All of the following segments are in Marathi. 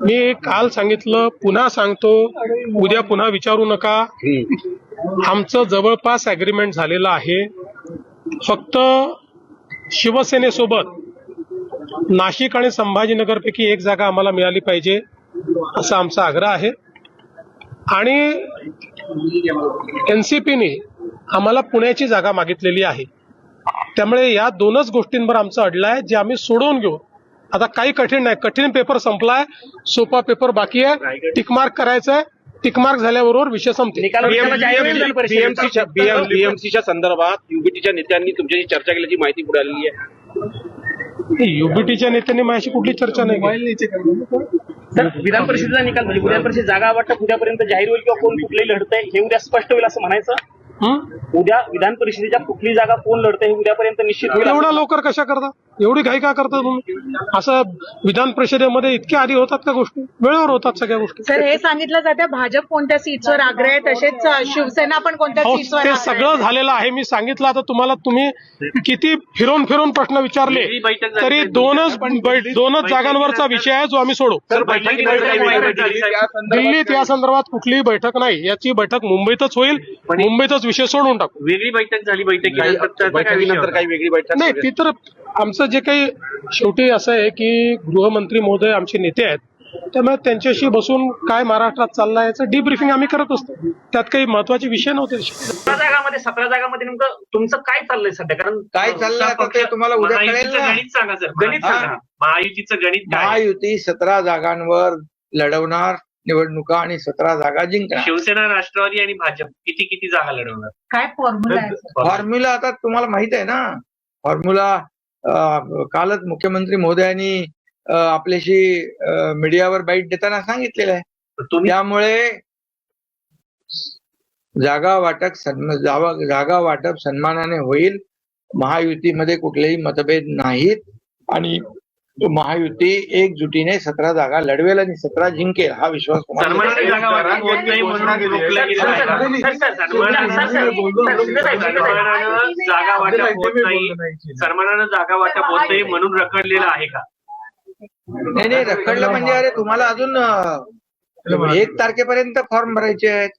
मी काल सांगितलं, पुन्हा सांगतो, उद्या पुन्हा विचारू नका. आमचं जवळपास अग्रीमेंट झालेलं आहे. फक्त शिवसेनेसोबत नाशिक आणि संभाजीनगरपैकी एक जागा आम्हाला मिळाली पाहिजे असा आमचा आग्रह आहे. आणि एनसीपीने आम्हाला पुण्याची जागा मागितलेली आहे. त्यामुळे या दोनच गोष्टींवर आमचं अडलं आहे, जे आम्ही सोडवून घेऊ. आता काही कठीण नाही, कठीण पेपर संपलाय, सोपा पेपर बाकी आहे. टिकमार्क करायचंय, टिकमार्क झाल्याबरोबर विषय संपते. बीएमसीच्या संदर्भात युबीटीच्या नेत्यांनी तुमच्याशी चर्चा केल्याची माहिती पुढे आलेली आहे. युबीटीच्या नेत्यांनी माझ्याशी कुठली चर्चा नाही. सर, विधान परिषदेचा निकाल म्हणजे विधान परिषद जागा वाटप उद्यापर्यंत जाहीर होईल किंवा कोण कुठलेही लढतंय हे उद्या स्पष्ट होईल असं म्हणायचं. उद्या विधान परिषदेच्या कुठली जागा कोण लढतंय हे उद्यापर्यंत निश्चित होईल. एवढा लवकर कशा करता, एवढी घाई का करता तुम्ही? असं विधान परिषदेमध्ये इतक्या आधी होतात का गोष्टी? वेळेवर होतात सगळ्या गोष्टी. सर, हे सांगितलं जातं भाजप कोणत्या सीट्सवर आग्रह आहे, तसेच शिवसेना पण कोणत्या सीट्सवर. ते सगळं झालेलं आहे. मी सांगितलं. आता तुम्हाला तुम्ही किती फिरून फिरून प्रश्न विचारले तरी दोनच जागांवरचा विषय आहे जो आम्ही सोडू. दिल्लीत या संदर्भात कुठलीही बैठक नाही. याची बैठक मुंबईतच होईल. मुंबईतच विषय सोडून टाकू. वेगळी बैठक झाली, बैठकीनंतर काही वेगळी बैठक नाही. ती तर आमचं जे काही शेवटी असं आहे की गृहमंत्री महोदय आमचे नेते आहेत, त्यामुळे त्यांच्याशी बसून काय महाराष्ट्रात चाललंय याचं डीब्रीफिंग आम्ही करत असतो. त्यात काही महत्वाचे विषय नव्हते. 17 जागामध्ये नेमकं तुमचं काय चाललंय सध्या? कारण काय चाललंय ते तुम्हाला उद्या कळेल ना. गणित सांगा सर, गणित सांगा. महायुतीचं गणित काय? महायुती 17 जागांवर लढवणार निवडणुका आणि 17 जागा जिंकणार. शिवसेना, राष्ट्रवादी आणि भाजप किती जागा लढवणार? काय फॉर्म्युला आहे? फॉर्म्युला आता तुम्हाला माहित आहे ना. फॉर्म्युला कालच मुख्यमंत्री महोदयांनी आपल्याशी मीडियावर बाईट देताना सांगितलेलं आहे. त्यामुळे जागा वाटप सन्मानाने होईल. महायुतीमध्ये कुठलेही मतभेद नाहीत आणि महायुती एकजुटीने 17 जागा लढवेल आणि 17 जिंकेल हा विश्वास सन्मानानं जागा वाटप होत नाही म्हणून रखडलेलं आहे का? नाही, रखडलं म्हणजे अरे तुम्हाला अजून 1 तारखेपर्यंत फॉर्म भरायचे आहेत.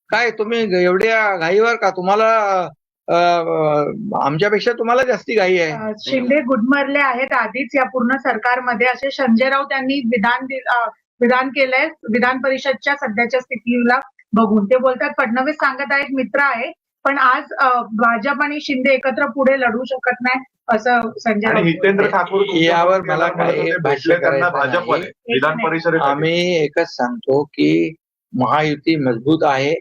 काय तुम्ही एवढ्या घाईवर का? तुम्हाला आमच्यापेक्षा तुम्हाला जास्ती घाई आहे. शिंदे गुदमरले आहेत आधीच या पूर्ण सरकारमध्ये, असे संजय राऊत यांनी विधान केलंय विधान परिषदच्या सध्याच्या स्थितीला बघून. ते बोलतात फडणवीस सांगत आहेत मित्र आहे, पण आज भाजप आणि शिंदे एकत्र पुढे लढू शकत नाही असं संजय राऊत. हितेंद्र ठाकूर यावर मला काय भाष्य करायचं विधान परिषदेत आम्ही एकच सांगतो की महायुती मजबूत आहे.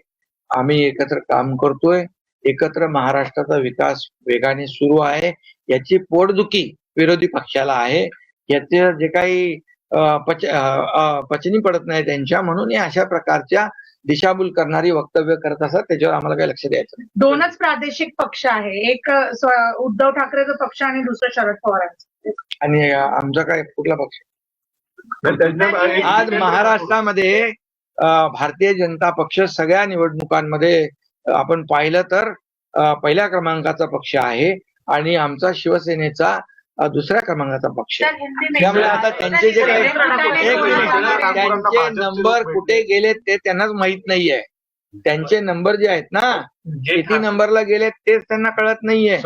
आम्ही एकत्र काम करतोय. एकत्र महाराष्ट्राचा विकास वेगाने सुरू आहे. याची पोटदुखी विरोधी पक्षाला आहे. याचे जे काही पचनी पडत नाही त्यांच्या, म्हणून या अशा प्रकारच्या दिशाभूल करणारी वक्तव्य करत असतात. त्याच्यावर आम्हाला काही लक्ष द्यायचं नाही. दोनच प्रादेशिक पक्ष आहे, एक उद्धव ठाकरेचा पक्ष आणि दुसरं शरद पवारांचं. आणि आमचा काय कुठला पक्ष? आज महाराष्ट्रामध्ये भारतीय जनता पक्ष सगळ्या निवडणुकांमध्ये आपण पाहिलं तर पहिल्या क्रमांकाचा पक्ष आहे आणि आमचा शिवसेनेचा दुसऱ्या क्रमांकाचा पक्ष आहे. त्यामुळे आता त्यांचे जे काही त्यांचे नंबर कुठे गेलेत ते त्यांनाच माहित नाहीये. त्यांचे नंबर जे आहेत ना, किती नंबरला गेलेत तेच त्यांना कळत नाहीये.